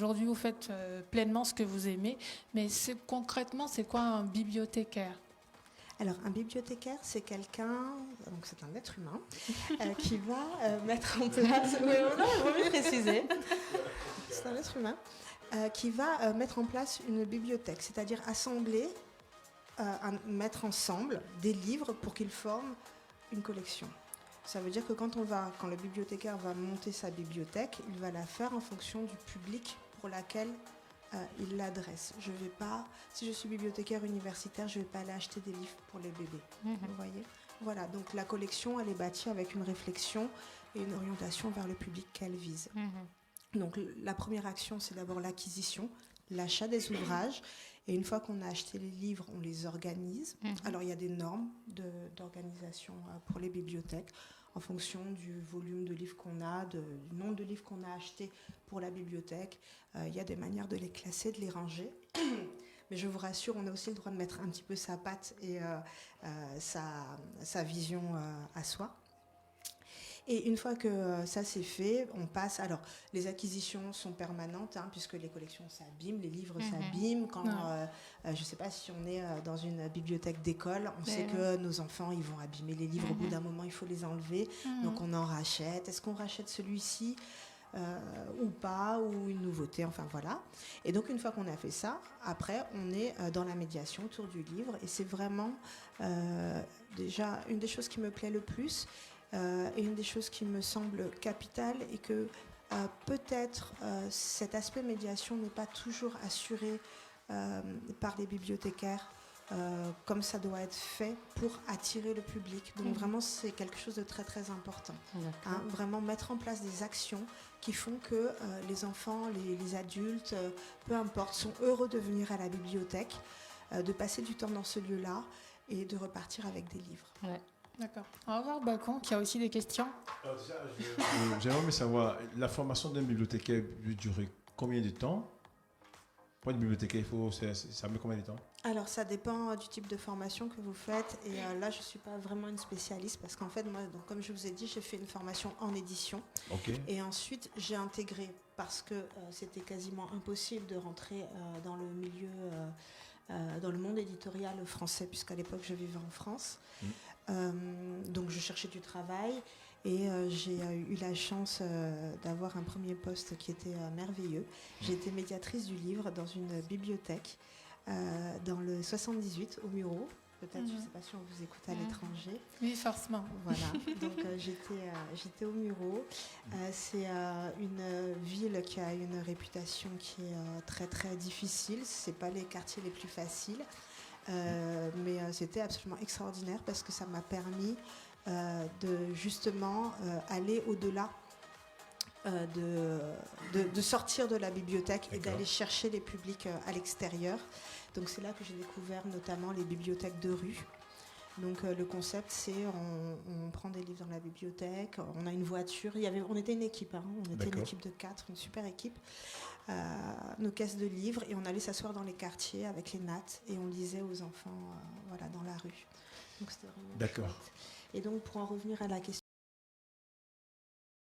aujourd'hui vous faites pleinement ce que vous aimez, mais concrètement, c'est quoi un bibliothécaire? Alors, un bibliothécaire, c'est quelqu'un, donc c'est un être humain, qui va mettre en place... Oui, non, il vaut mieux préciser. C'est un être humain qui va mettre en place une bibliothèque, c'est-à-dire assembler, mettre ensemble des livres pour qu'ils forment une collection. Ça veut dire que quand le bibliothécaire va monter sa bibliothèque, il va la faire en fonction du public pour laquelle il l'adresse. Si je suis bibliothécaire universitaire, je ne vais pas aller acheter des livres pour les bébés. Vous voyez ? Voilà, donc la collection, elle est bâtie avec une réflexion et une orientation vers le public qu'elle vise. Donc la première action, c'est d'abord l'acquisition, l'achat des ouvrages. Et une fois qu'on a acheté les livres, on les organise. Alors il y a des normes d'organisation pour les bibliothèques en fonction du volume de livres qu'on a, du nombre de livres qu'on a achetés pour la bibliothèque. Il y a des manières de les classer, de les ranger. Mais je vous rassure, on a aussi le droit de mettre un petit peu sa patte et sa vision à soi. Et une fois que ça c'est fait, on passe... Alors, les acquisitions sont permanentes, puisque les collections s'abîment, les livres s'abîment. Quand, je ne sais pas si on est dans une bibliothèque d'école, on sait que nos enfants, ils vont abîmer les livres. Au bout d'un moment, il faut les enlever. Donc, on en rachète. Est-ce qu'on rachète celui-ci ou pas, ou une nouveauté, enfin voilà. Et donc, une fois qu'on a fait ça, après, on est dans la médiation autour du livre. Et c'est vraiment déjà une des choses qui me plaît le plus. Et une des choses qui me semble capitale est que peut-être cet aspect médiation n'est pas toujours assuré par les bibliothécaires comme ça doit être fait pour attirer le public. Donc vraiment, c'est quelque chose de très très important. Vraiment mettre en place des actions qui font que les enfants, les adultes, peu importe, sont heureux de venir à la bibliothèque, de passer du temps dans ce lieu-là et de repartir avec des livres. Ouais. D'accord. On va voir Bacon qui a aussi des questions. Alors déjà, j'aimerais savoir, la formation d'un bibliothécaire peut durer combien de temps? Pour être bibliothécaire, ça met combien de temps? Alors ça dépend du type de formation que vous faites. Et là, je ne suis pas vraiment une spécialiste parce qu'en fait, moi, donc, comme je vous ai dit, j'ai fait une formation en édition. Et ensuite, j'ai intégré, parce que c'était quasiment impossible de rentrer dans le milieu... dans le monde éditorial français, puisqu'à l'époque je vivais en France. Donc je cherchais du travail et j'ai eu la chance d'avoir un premier poste qui était merveilleux. J'ai été médiatrice du livre dans une bibliothèque dans le 78 au Murau. Peut-être, je ne sais pas si on vous écoute à l'étranger. Oui, forcément. Voilà, donc j'étais au Murau. C'est une ville qui a une réputation qui est très très difficile. Ce n'est pas les quartiers les plus faciles. Mais c'était absolument extraordinaire parce que ça m'a permis de justement aller au-delà. De sortir de la bibliothèque et d'aller chercher les publics à l'extérieur. Donc c'est là que j'ai découvert notamment les bibliothèques de rue. Donc le concept c'est on prend des livres dans la bibliothèque, on a une voiture, on était une équipe, on était une équipe de 4, une super équipe, nos caisses de livres et on allait s'asseoir dans les quartiers avec les nattes et on lisait aux enfants dans la rue. Donc c'était vraiment chouette. Et donc pour en revenir à la question